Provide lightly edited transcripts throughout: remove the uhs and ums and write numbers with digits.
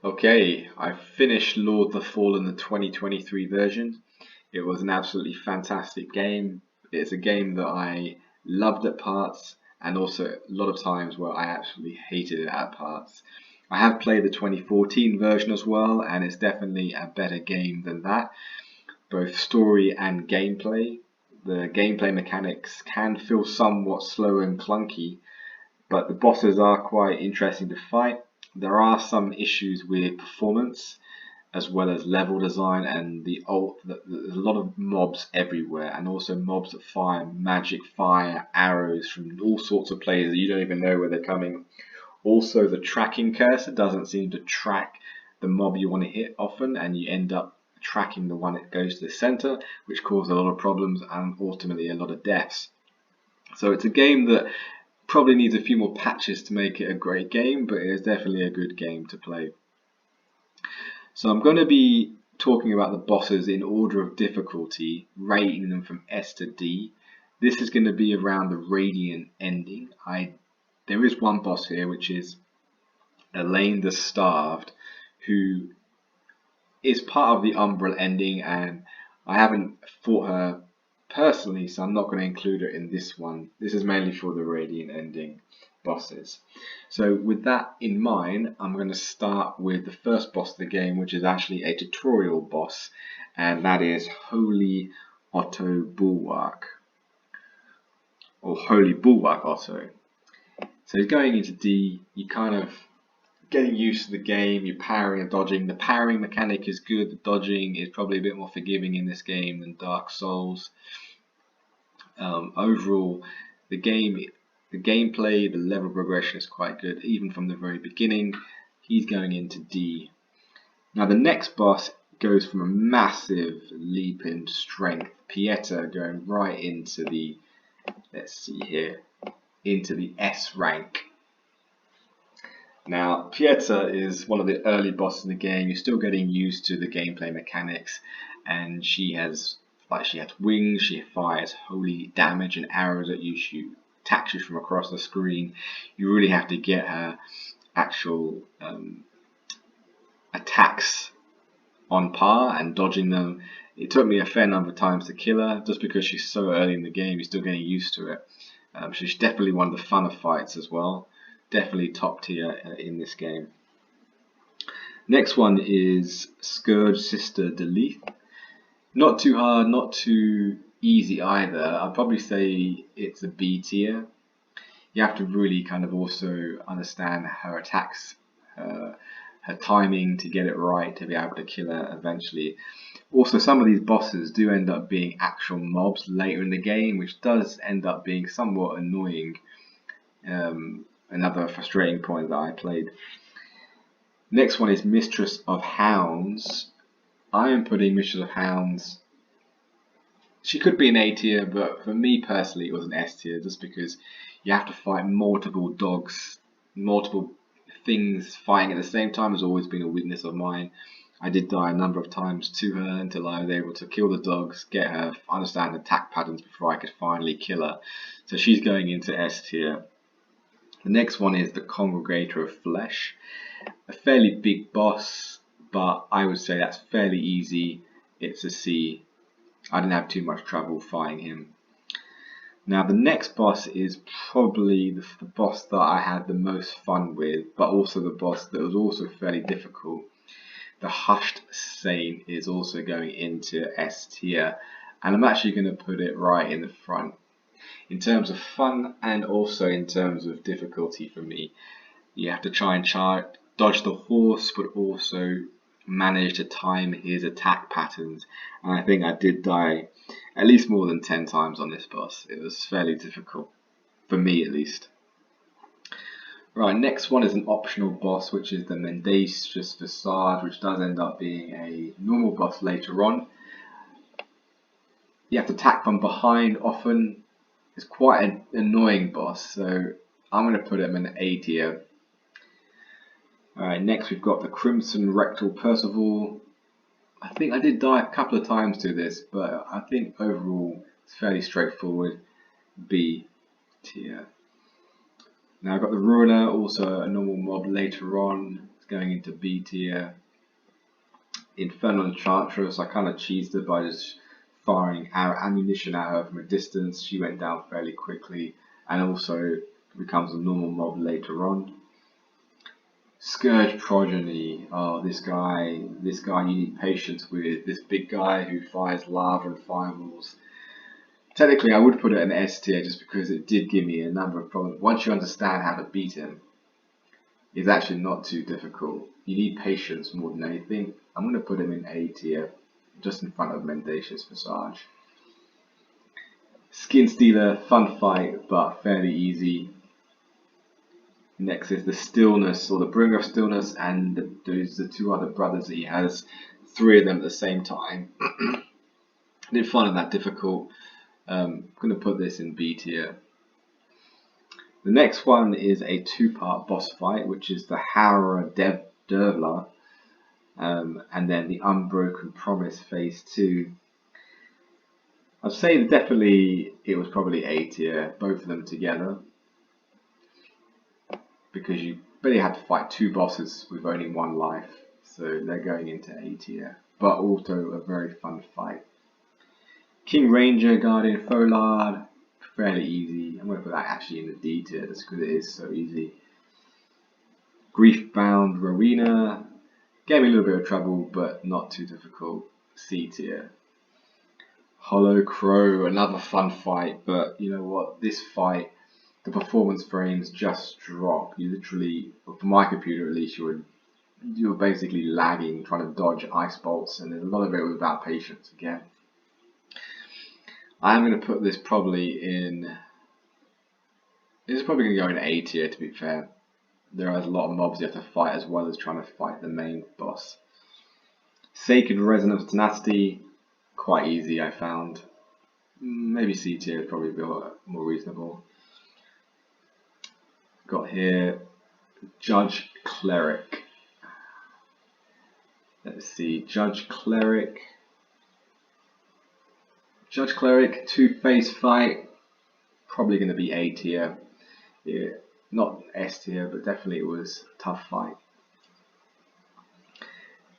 Okay, I finished Lord of the Fallen, the 2023 version. It was an absolutely fantastic game. It's a game that I loved at parts, and also a lot of times where I absolutely hated it at parts. I have played the 2014 version as well, and it's definitely a better game than that, both story and gameplay. The gameplay mechanics can feel somewhat slow and clunky, but the bosses are quite interesting to fight. There are some issues with performance as well as level design and there's a lot of mobs everywhere, and also mobs that fire magic fire arrows from all sorts of places that you don't even know where they're coming. Also, the tracking cursor doesn't seem to track the mob you want to hit often, and you end up tracking the one that goes to the center, which causes a lot of problems and ultimately a lot of deaths. So it's a game that probably needs a few more patches to make it a great game, but it is definitely a good game to play. So I'm going to be talking about the bosses in order of difficulty, rating them from S to D. This is going to be around the Radiant ending. There is one boss here, which is Elaine the Starved, who is part of the Umbral ending, and I haven't fought her personally, so I'm not going to include her in this one. This is mainly for the Radiant ending bosses. So with that in mind, I'm going to start with the first boss of the game, which is actually a tutorial boss, and that is Holy Otto Bulwark, or Holy Bulwark Otto. So he's going into D, you kind of getting used to the game, you're parrying and dodging. The parrying mechanic is good, the dodging is probably a bit more forgiving in this game than Dark Souls. Overall, the gameplay, the level progression is quite good, even from the very beginning. He's going into D. Now the next boss goes from a massive leap in strength. Pieta going right into the, let's see here, into the S rank. Now, Pieta is one of the early bosses in the game. You're still getting used to the gameplay mechanics, and she has wings. She fires holy damage and arrows at you. She attacks you from across the screen. You really have to get her actual attacks on par and dodging them. It took me a fair number of times to kill her, just because she's so early in the game. You're still getting used to it. She's definitely one of the funner fights as well. Definitely top tier in this game. Next one is Scourge Sister Delith. Not too hard, not too easy either. I'd probably say it's a B tier. You have to really kind of also understand her attacks, her timing to get it right to be able to kill her eventually. Also, some of these bosses do end up being actual mobs later in the game, which does end up being somewhat annoying. Another frustrating point that I played. Next one is Mistress of Hounds. I am putting Mistress of Hounds. She could be an A tier, but for me personally, it was an S tier, just because you have to fight multiple dogs, multiple things fighting at the same time has always been a weakness of mine. I did die a number of times to her until I was able to kill the dogs, get her, understand attack patterns before I could finally kill her. So she's going into S tier. The next one is the Congregator of Flesh. A fairly big boss, but I would say that's fairly easy. It's a C. I didn't have too much trouble fighting him. Now the next boss is probably the boss that I had the most fun with, but also the boss that was also fairly difficult. The Hushed Saint is also going into S tier, and I'm actually going to put it right in the front. In terms of fun and also in terms of difficulty for me, you have to try and dodge the horse, but also manage to time his attack patterns. And I think I did die at least more than 10 times on this boss. It was fairly difficult, for me at least. Right, next one is an optional boss, which is the Mendacious Facade, which does end up being a normal boss later on. You have to attack from behind often. It's quite an annoying boss, so I'm going to put him in A tier. Alright, next we've got the Crimson Rectal Percival. I think I did die a couple of times to this, but I think overall it's fairly straightforward. B tier. Now I've got the Ruiner, also a normal mob later on. It's going into B tier. Infernal Enchantress, I kind of cheesed her by just firing ammunition at her from a distance. She went down fairly quickly and also becomes a normal mob later on. Scourge Progeny. Oh, this guy you need patience with. This big guy who fires lava and fireballs. Technically, I would put it in S tier just because it did give me a number of problems. Once you understand how to beat him, it's actually not too difficult. You need patience more than anything. I'm going to put him in A tier, just in front of Mendacious Visage. Skin Stealer, fun fight, but fairly easy. Next is the Stillness, or the Bringer of Stillness, and the two other brothers that he has. 3 of them at the same time. Didn't find it that difficult. I'm going to put this in B tier. The next one is a 2-part boss fight, which is the Howrah Dervla, and then the Unbroken Promise Phase 2. I'd say definitely it was probably A tier, both of them together, because you really had to fight 2 bosses with only 1 life, so they're going into A tier, but also a very fun fight. King Ranger, Guardian Folard, fairly easy. I'm going to put that actually in the D tier just because it is so easy. Griefbound Rowena, gave me a little bit of trouble, but not too difficult. C tier. Hollow Crow, another fun fight, but you know what? This fight, the performance frames just drop. You literally, for my computer at least, you were basically lagging, trying to dodge ice bolts, and there's a lot of it without patience again. I'm going to put this probably in. This is probably going to go in A tier, to be fair. There are a lot of mobs you have to fight as well as trying to fight the main boss. Sacred Resonance Tenacity, quite easy I found. Maybe C tier would probably be more reasonable. Got here Judge Cleric. Let's see, Judge Cleric, 2-phase fight, probably going to be A tier. Yeah, not S tier, but definitely it was a tough fight.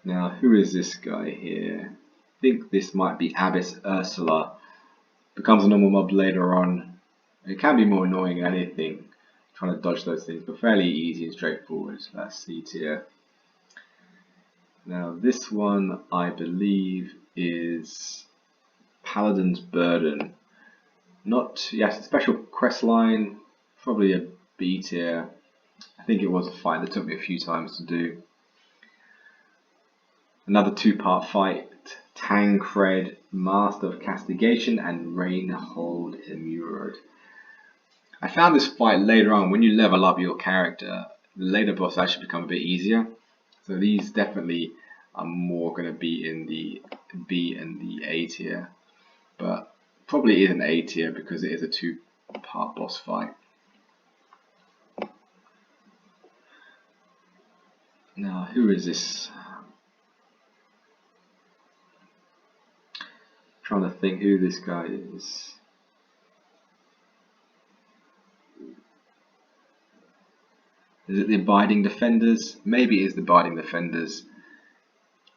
Now, who is this guy here? I think this might be Abbess Ursula. Becomes a normal mob later on. It can be more annoying than anything, trying to dodge those things, but fairly easy and straightforward. So that's C tier. Now, this one I believe is Paladin's Burden. Yes, special quest line, probably a B tier. I think it was a fight that took me a few times to do. Another 2-part fight, Tancred, Master of Castigation, and Reinhold Immured. I found this fight later on, when you level up your character, the later boss actually become a bit easier. So these definitely are more going to be in the B and the A tier. But probably is an A tier because it is a 2-part boss fight. Now, who is this? Trying to think who this guy is. Is it the Abiding Defenders? Maybe it is the Abiding Defenders.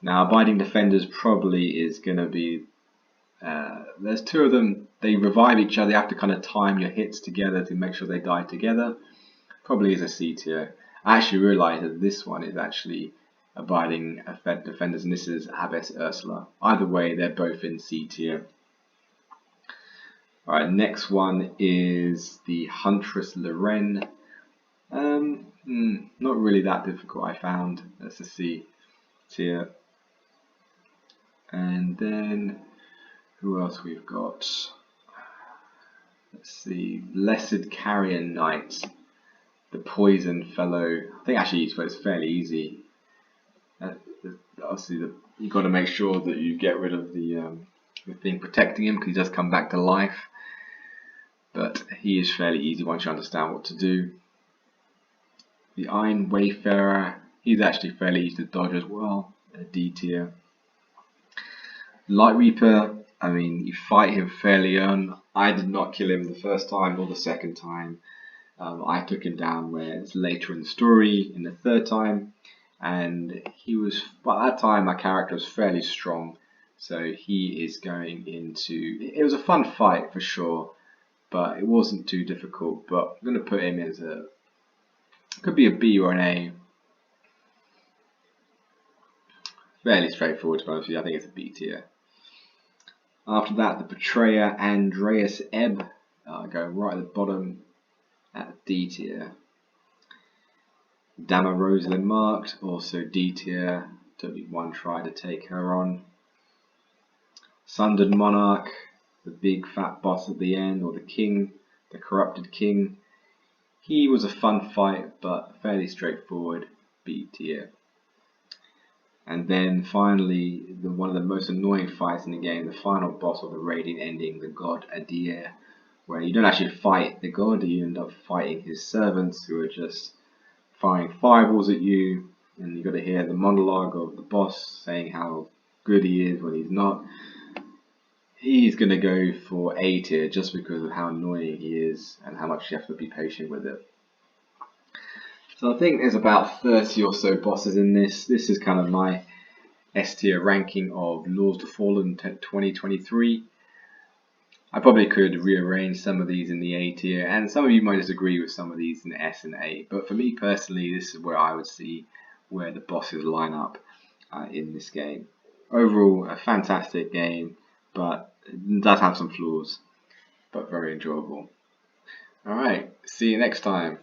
Now, Abiding Defenders probably is going to be. There's 2 of them. They revive each other. You have to kind of time your hits together to make sure they die together. Probably is a C tier. I actually realized that this one is actually Abiding Defenders, and this is Abbess Ursula. Either way, they're both in C tier. Alright, next one is the Huntress Loren. Not really that difficult, I found. That's a C tier. And then, who else we've got? Let's see, Blessed Carrion Knight, the Poison Fellow. I think actually it's fairly easy. Obviously, you've got to make sure that you get rid of the thing protecting him, because he does come back to life. But he is fairly easy once you understand what to do. The Iron Wayfarer, he's actually fairly easy to dodge as well, a D tier. Light Reaper, I mean, you fight him fairly early. I did not kill him the first time or the second time. I took him down where it's later in the story. In the third time, and he was, by that time my character was fairly strong, so he is going into, it was a fun fight for sure, but it wasn't too difficult. But I'm going to put him as a, could be a B or an A. Fairly straightforward, to be honest with you. I think it's a B tier. After that, the Betrayer Andreas Ebb, going right at the bottom at D tier. Dama Rosalind Marked, also D tier. Took me one try to take her on. Sundered Monarch, the big fat boss at the end, or the king, the corrupted king. He was a fun fight, but fairly straightforward, B tier. And then finally, one of the most annoying fights in the game, the final boss of the raiding ending, the god Adir, where you don't actually fight the god, you end up fighting his servants who are just firing fireballs at you, and you've got to hear the monologue of the boss saying how good he is when he's not. He's going to go for A tier just because of how annoying he is and how much you have to be patient with it. So I think there's about 30 or so bosses in this. This is kind of my S tier ranking of Lords of the Fallen 2023. I probably could rearrange some of these in the A tier, and some of you might disagree with some of these in S and A, but for me personally, this is where I would see where the bosses line up in this game. Overall, a fantastic game, but it does have some flaws, but very enjoyable. Alright, see you next time.